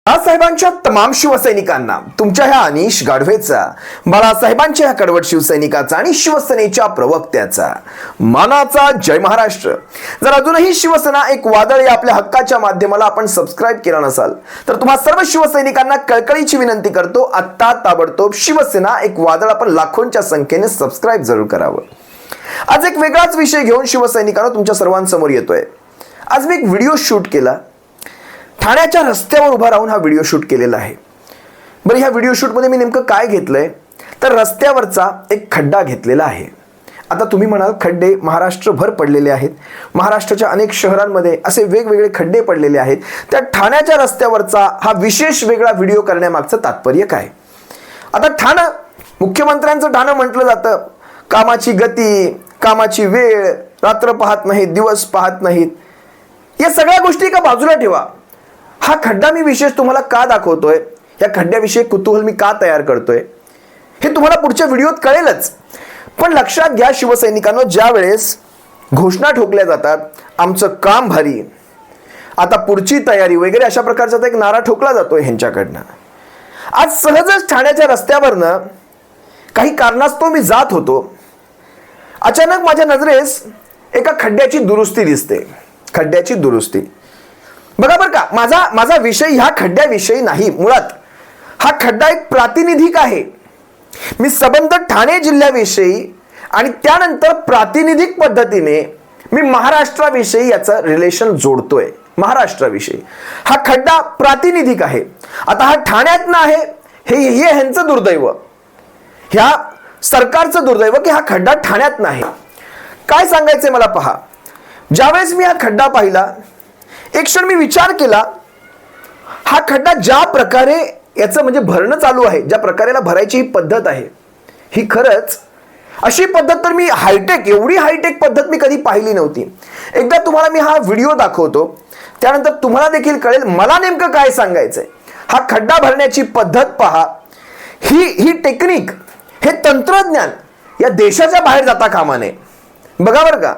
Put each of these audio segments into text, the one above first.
बाळासाहेबांच्या तमाम शिवसैनिकांना तुमच्या ह्या अनिश गाढवेचा, बाळासाहेबांच्या ह्या कडवट शिवसैनिकाचा आणि शिवसेनेच्या प्रवक्त्याचा मानाचा जय महाराष्ट्र. जर अजूनही शिवसेना एक वादळ या आपल्या हक्काच्या माध्यमाला आपण सबस्क्राईब केला नसाल तर तुम्हा सर्व शिवसैनिकांना कळकळीची विनंती करतो, आत्ता ताबडतोब शिवसेना एक वादळ आपण लाखोंच्या संख्येने सबस्क्राईब जरूर करावं. आज एक वेगळाच विषय घेऊन शिवसैनिकांना तुमच्या सर्वांसमोर येतोय. आज मी एक व्हिडिओ शूट केला. ठाण्याच्या रस्त्यावर उभा राहून हा व्हिडिओ शूट केलेला आहे. बरं, ह्या व्हिडिओ शूटमध्ये मी नेमकं काय घेतलंय तर रस्त्यावरचा एक खड्डा घेतलेला आहे. आता तुम्ही म्हणाल खड्डे महाराष्ट्रभर पडलेले आहेत, महाराष्ट्राच्या अनेक शहरांमध्ये असे वेगवेगळे खड्डे पडलेले आहेत, त्या ठाण्याच्या रस्त्यावरचा हा विशेष वेगळा व्हिडिओ करण्यामागचं तात्पर्य काय? आता ठाणं मुख्यमंत्र्यांचं ठाणं म्हटलं जातं. कामाची गती, कामाची वेळ, रात्र पाहत नाहीत, दिवस पाहत नाहीत, या सगळ्या गोष्टी एका बाजूला ठेवा. हा खड्डा मी विशेष तुम्हाला का दाखवतोय, या खड्ड्याविषयी कुतूहल मी का तयार करतोय हे तुम्हाला पुढच्या व्हिडिओत कळेलच. पण लक्षात घ्या शिवसैनिकांनो, ज्या वेळेस घोषणा ठोकल्या जातात, आमचं काम भारी, आता पुढची तयारी वगैरे अशा प्रकारचा एक नारा ठोकला जातोय ह्यांच्याकडनं. आज सहजच ठाण्याच्या रस्त्यावरनं काही कारणास्तव मी जात होतो. अचानक माझ्या नजरेस एका खड्ड्याची दुरुस्ती दिसते. खड्ड्याची दुरुस्ती बघा बरं का, माझा विषय ह्या खड्ड्याविषयी नाही. मुळात हा खड्डा एक प्रातिनिधिक आहे. मी सबंध ठाणे जिल्ह्याविषयी आणि त्यानंतर प्रातिनिधिक पद्धतीने मी महाराष्ट्राविषयी याचं रिलेशन जोडतोय. महाराष्ट्राविषयी हा खड्डा प्रातिनिधिक आहे. आता हा ठाण्यात आहे, हे ह्यांचं दुर्दैव, ह्या सरकारचं दुर्दैव की हा खड्डा ठाण्यात नाही. काय सांगायचंय मला पहा. ज्यावेळेस मी हा खड्डा पाहिला, एक क्षण मी विचार केला, हा खड्डा ज्या प्रकारे याचं म्हणजे भरणं चालू आहे, ज्या प्रकारे भरायची ही पद्धत आहे, ही खरंच अशी पद्धत तर मी एवढी हायटेक पद्धत मी कधी पाहिली नव्हती. एकदा तुम्हाला मी हा व्हिडिओ दाखवतो, त्यानंतर तुम्हाला देखील कळेल मला नेमकं काय सांगायचंय. हा खड्डा भरण्याची पद्धत पहा. ही टेक्निक, हे तंत्रज्ञान या देशाच्या बाहेर जाता कामा नये. बघा बरं का,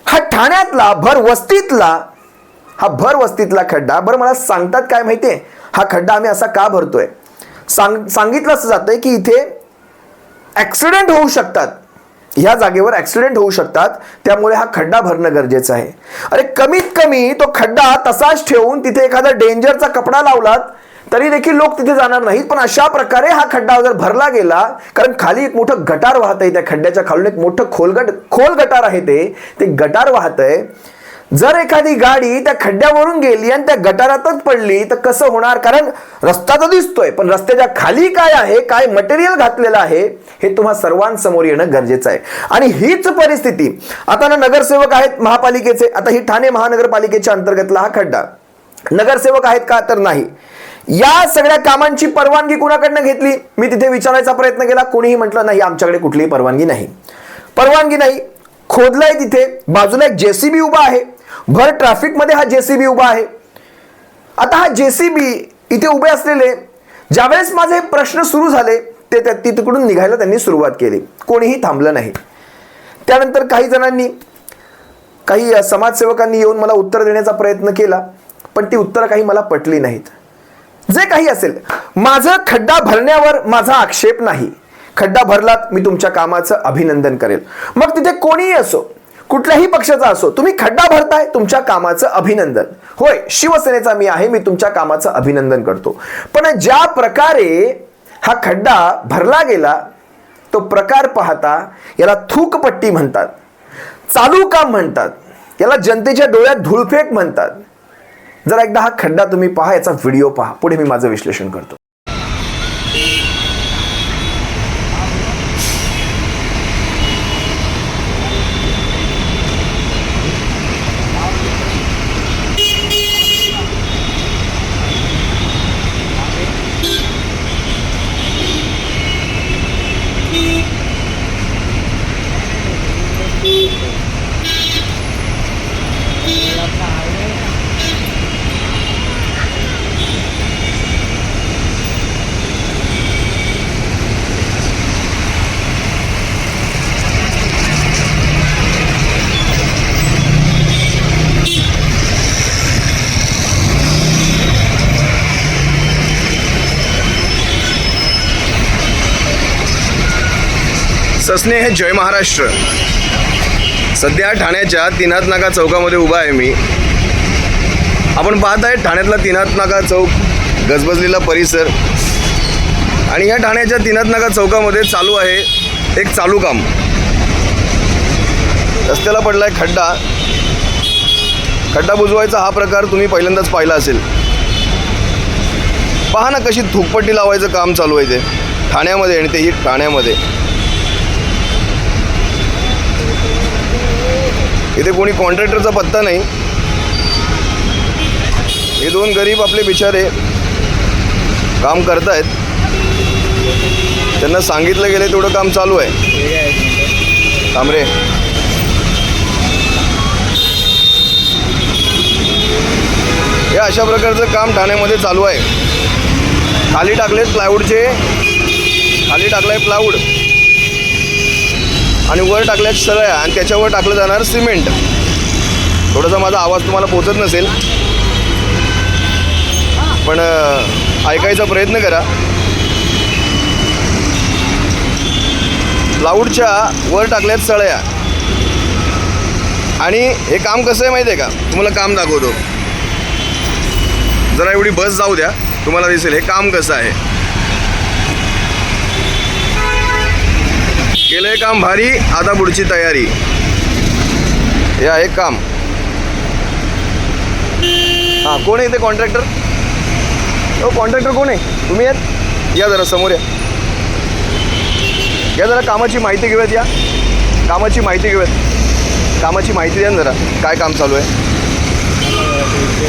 हा ठाण्यातला भर वस्तीतला खड्डा. बरं, मला सांगतात काय माहितीये, हा खड्डा आम्ही असा का भरतोय, सांगितलं असं जातंय की इथे ऍक्सिडेंट होऊ शकतात, ह्या जागेवर ऍक्सिडेंट होऊ शकतात, त्यामुळे हा खड्डा भरणं गरजेचं आहे. अरे कमीत कमी तो खड्डा तसाच ठेवून तिथे एखादा डेंजरचा कपडा लावलात तरी देखील लोक तिथे जाणार नाहीत. पण अशा प्रकारे हा खड्डा जर भरला गेला, कारण खाली एक मोठं गटार वाहत आहे, त्या खड्ड्याच्या खालून एक मोठं खोल गटार आहे, ते गटार वाहत आहे. जर एखादी गाडी त्या खड्ड्यावरून गेली आणि त्या गटारातच पडली तर कसं होणार? कारण रस्ता तर दिसतोय, पण रस्त्याच्या खाली काय आहे, काय मटेरियल घातलेलं आहे, हे तुम्हा सर्वांसमोर येणं गरजेचं आहे. आणि हीच परिस्थिती आता नगरसेवक आहेत महापालिकेचे. आता ही ठाणे महानगरपालिकेच्या अंतर्गतला हा खड्डा. नगरसेवक आहेत का तर नाही. या सगळ्या कामांची परवानगी कुणाकडनं घेतली मी तिथे विचारायचा प्रयत्न केला. कोणीही म्हटलं नाही, आमच्याकडे कुठलीही परवानगी नाही. खोदलाय तिथे, बाजूला एक जेसीबी उभा आहे, भर ट्रॅफिक मध्ये हा जेसीबी उभा आहे. आता हा जेसीबी इथे उभे असलेले, ज्यावेळेस माझे प्रश्न सुरू झाले ते तिकडून निघायला त्यांनी सुरुवात केली. कोणीही थांबलं नाही. त्यानंतर काही जणांनी, काही समाजसेवकांनी येऊन मला उत्तर देण्याचा प्रयत्न केला, पण ती उत्तरं काही मला पटली नाहीत. जे काही असेल, माझं खड्डा भरण्यावर माझा आक्षेप नाही. खड्डा भरलात, मी तुमच्या कामाचं अभिनंदन करेल. मग तिथे कोणीही असो, कुठल्याही पक्षाचा असो, तुम्ही खड्डा भरताय, तुमच्या कामाचं अभिनंदन. होय, शिवसेनेचा मी आहे, मी तुमच्या कामाचं अभिनंदन करतो. पण ज्या प्रकारे हा खड्डा भरला गेला तो प्रकार पाहता याला थूकपट्टी म्हणतात, चालू काम म्हणतात, याला जनतेच्या डोळ्यात धूळफेक म्हणतात. जरा एकदा हा खड्डा तुम्ही पहा, याचा व्हिडिओ पहा, पुढे मी माझं विश्लेषण करतो. सस्ने हे जय महाराष्ट्र. सध्या ठाण्याच्या तीनाथ नाका चौकामध्ये उभा आहे मी. आपण पाहत आहे ठाण्यातला तीनाथ नाका चौक, गजबजलेला परिसर. आणि या ठाण्याच्या तीनाथ नाका चौकामध्ये चालू आहे एक चालू काम. रस्त्याला पडला आहे खड्डा. खड्डा बुजवायचा हा प्रकार तुम्ही पहिल्यांदाच पाहिला असेल. पहा ना कशी थुकपट्टी लावायचं काम चालू आहे ते ठाण्यामध्ये, आणि तेही ठाण्यामध्ये. इथे कोणी कॉन्ट्रॅक्टरचा पत्ता नाही. हे दोन गरीब आपले बिचारे काम करतायत. त्यांना सांगितलं गेलं तेवढं काम चालू आहे. थांब रे. हे अशा प्रकारचं काम ठाण्यामध्ये चालू आहे. खाली टाकलेत प्लायवूडचे, खाली टाकलाय प्लायवूड आणि वर टाकल्यात सळ्या, आणि त्याच्यावर टाकलं जाणार सिमेंट. थोडासा माझा आवाज तुम्हाला पोचत नसेल, पण ऐकायचा प्रयत्न करा. प्लायवूडच्या वर टाकल्यात सळ्या. आणि हे काम कसं आहे माहिती आहे का? तुम्हाला काम दाखवतो. जरा एवढी बस जाऊ द्या, तुम्हाला दिसेल हे काम कसं आहे. केलंय काम भारी, आता पुढची तयारी. हे आहे काम. हां, कोण आहे इथे कॉन्ट्रॅक्टर? हो, कॉन्ट्रॅक्टर कोण आहे? तुम्ही आहेत? या जरा समोर या. या जरा कामाची माहिती घेऊयात. या कामाची माहिती घेऊयात. कामाची माहिती द्या ना जरा, काय काम चालू आहे.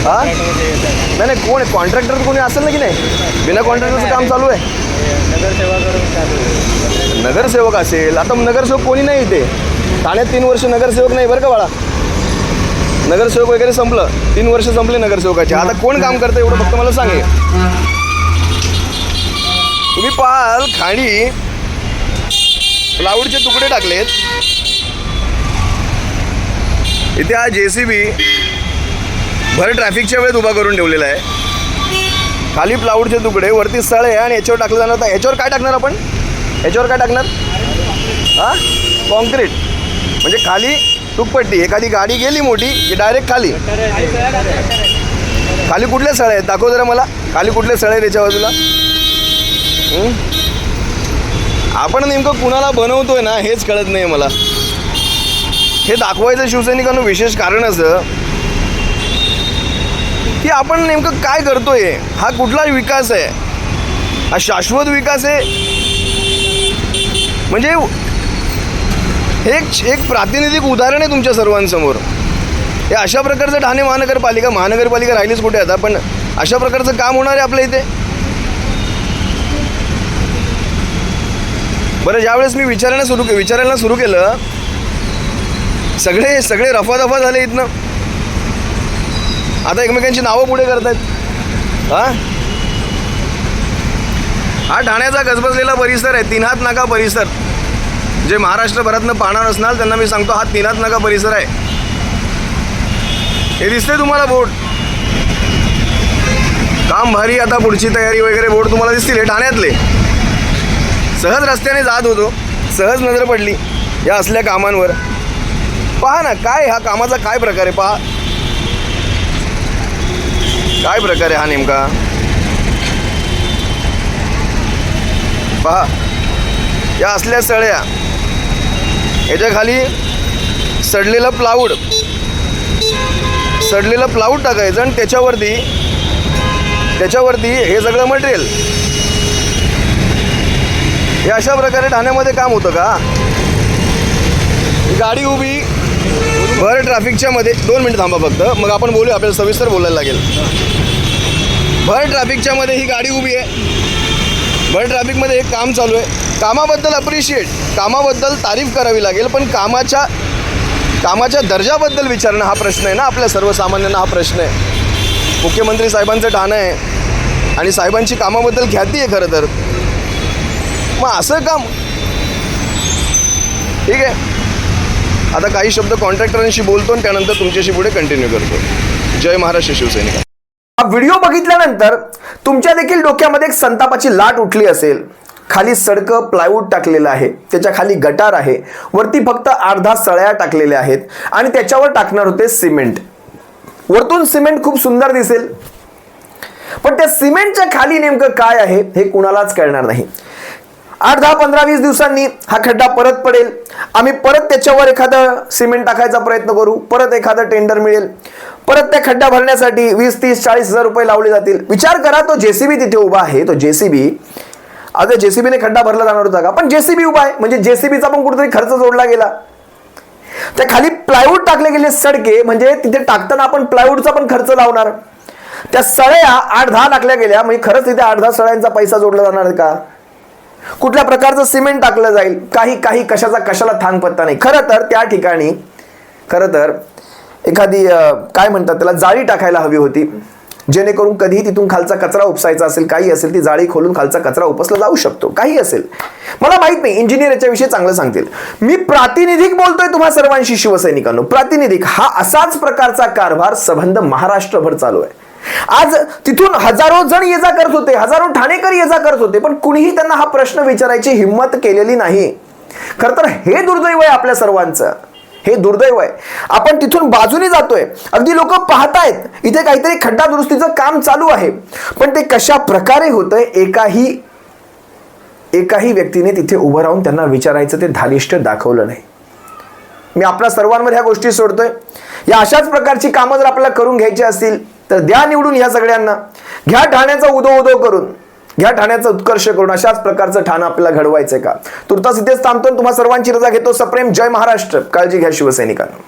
हां, नाही कोण आहे कॉन्ट्रॅक्टर? कोणी असेल ना की नाही? बिना कॉन्ट्रॅक्टरचं काम चालू आहे. नगरसेवक असेल. आता नगरसेवक कोणी नाही इथे ठाण्यात. 3 वर्ष नगरसेवक नाही बरं का बाळा. नगरसेवक वगैरे संपलं. 3 वर्ष संपले नगरसेवकाचे. आता कोण काम करतं एवढं फक्त मला सांगे. तुम्ही पाहाल खाली प्लायवूडचे तुकडे टाकलेत. इथे हा JCB भर ट्रॅफिकच्या वेळेत उभा करून ठेवलेला आहे. खाली प्लायवूडचे तुकडे, वरती सळे, आणि याच्यावर टाकलं जाणार. तर याच्यावर काय टाकणार आपण? याच्यावर काय टाकणार? हां, कॉन्क्रीट. म्हणजे खाली तुकपट्टी. एखादी गाडी गेली मोठी की डायरेक्ट खाली. खाली कुठल्या सळे आहेत दाखव जरा मला. खाली कुठले सळे आहेत त्याच्या बाजूला? आपण नेमकं कुणाला बनवतोय ना हेच कळत नाही मला. हे दाखवायचं शिवसैनिकांना विशेष कारण असं की आपण नेमकं काय करतोय. हा कुठला विकास आहे? हा शाश्वत विकास आहे? म्हणजे एक प्रातिनिधिक उदाहरण आहे तुमच्या सर्वांसमोर. हे अशा प्रकारचं ठाणे महानगरपालिका राहिलीच कुठे आता, पण अशा प्रकारचं काम होणार आहे आपल्या इथे. बरं, ज्यावेळेस मी विचारायला सुरू केलं, सगळे रफादफा झाले इथनं. आता एकमेकांची नावं पुढे करतायत. हा ठाण्याचा गजबजलेला परिसर आहे, तीनाथ नाका परिसर. जे महाराष्ट्रभरातनं पाहणार असणार त्यांना मी सांगतो, हा तीनाथ नाका परिसर आहे. हे दिसते तुम्हाला बोर्ड, काम भारी, आता पुढची तयारी वगैरे बोर्ड तुम्हाला दिसतील. हे ठाण्यातले. सहज रस्त्याने जात होतो, सहज नजर पडली या असल्या कामांवर. पहा ना काय हा कामाचा काय प्रकार आहे. पहा काय प्रकार आहे हा नेमका. पहा या असल्या सळ्या, याच्या खाली सडलेलं प्लायवूड टाकायचं, आणि त्याच्यावरती हे सगळं मटेरियल. हे अशा प्रकारे ठाण्यामध्ये काम होतं का? ही गाडी उभी भर ट्रॅफिकच्या मध्ये. 2 मिनिट थांबा फक्त, मग आपण बोलू. आपल्याला सविस्तर बोलायला लागेल. भर ट्रॅफिकच्या मध्ये ही गाडी उभी आहे. भर ट्रॅफिकमध्ये एक काम चालू आहे. कामाबद्दल अप्रिशिएट, कामाबद्दल तारीफ करावी लागेल, पण कामाच्या दर्जाबद्दल विचारणं हा प्रश्न आहे ना. आपल्या सर्वसामान्यांना हा प्रश्न आहे. मुख्यमंत्री साहेबांचं ठाणं आहे आणि साहेबांची कामाबद्दल ख्याती आहे खरं तर. मग असं काम ठीक आहे. आता काही शब्द कॉन्ट्रॅक्टरांशी बोलतो आणि त्यानंतर तुमच्याशी पुढे कंटिन्यू करतो. जय महाराष्ट्र शिवसैनिक. हा व्हिडिओ बघितल्यानंतर तुमच्या देखील डोक्यामध्ये एक संतापाची लाट उठली असेल. खाली सडकं प्लायवूड टाकलेलं आहे, त्याच्या खाली गटार आहे, वरती फक्त 8-10 सळ्या टाकलेल्या आहेत आणि त्याच्यावर टाकणार होते सिमेंट. वरतून सिमेंट खूप सुंदर दिसेल, पण त्या सिमेंटच्या खाली नेमकं काय आहे हे कुणालाच कळणार नाही. 8-10, 15-20 दिवसांनी हा खड्डा परत पडेल, आम्ही परत त्याच्यावर एखादं सिमेंट टाकायचा प्रयत्न करू, परत एखादं टेंडर मिळेल, परत त्या खड्डा भरण्यासाठी 20, 30, 40 हजार रुपये लावले जातील. विचार करा, तो जेसीबी तिथे उभा आहे, तो जेसीबी आता जेसीबीने खड्डा भरला जाणार होता का? पण जेसीबी उभा आहे म्हणजे जेसीबीचा पण कुठेतरी खर्च जोडला गेला. त्या खाली प्लायवूड टाकले गेले सडके, म्हणजे तिथे टाकताना आपण प्लायवूडचा पण खर्च लावणार. त्या सळ्या 8-10 टाकल्या गेल्या म्हणजे खरंच तिथे 8-10 सळ्यांचा पैसा जोडला जाणार का? कुठल्या प्रकारचं सिमेंट टाकलं जाईल, काही कशाचा कशाला थांग पत्ता नाही. खरं तर त्या ठिकाणी एखादी काय म्हणतात त्याला, जाळी टाकायला हवी होती, जेणेकरून कधीही तिथून खालचा कचरा उपसायचा असेल, काही असेल, ती जाळी खोलून खालचा कचरा उपसला जाऊ शकतो, काही असेल. मला माहित नाही, इंजिनियर याच्याविषयी चांगलं सांगतील. मी प्रातिनिधिक बोलतोय तुम्हा सर्वांशी शिवसैनिकांनो, प्रातिनिधिक. हा असाच प्रकारचा कारभार सबंध महाराष्ट्रभर चालू आहे. आज तिथून हजारो जण ये जा करत होते, हजारो ठाणेकर ये जा करत होते, पण कुणीही त्यांना हा प्रश्न विचारायची हिंमत केलेली नाही. खरं तर हे दुर्दैव आहे आपल्या सर्वांचं, हे दुर्दैव आहे. आपण तिथून बाजूने जातोय, अगदी लोक पाहतायत, इथे काहीतरी खड्डा दुरुस्तीचं काम चालू आहे, पण ते कशा प्रकारे होतंय एकाही व्यक्तीने तिथे उभं राहून त्यांना विचारायचं ते धारिष्ट दाखवलं नाही. मी आपल्या सर्वांवर ह्या गोष्टी सोडतोय. या अशाच प्रकारची कामं जर आपल्याला करून घ्यायची असतील तर द्या निवडून ह्या सगळ्यांना, घ्या ठाण्याचा उदो करून, घ्या ठाण्याचा उत्कर्ष करून. अशाच प्रकारचं ठाणं आपल्याला घडवायचंय का? तुर्तास इथेच थांबतो, तुम्हा सर्वांची रजा घेतो. सप्रेम जय महाराष्ट्र. काळजी घ्या शिवसैनिकांनो.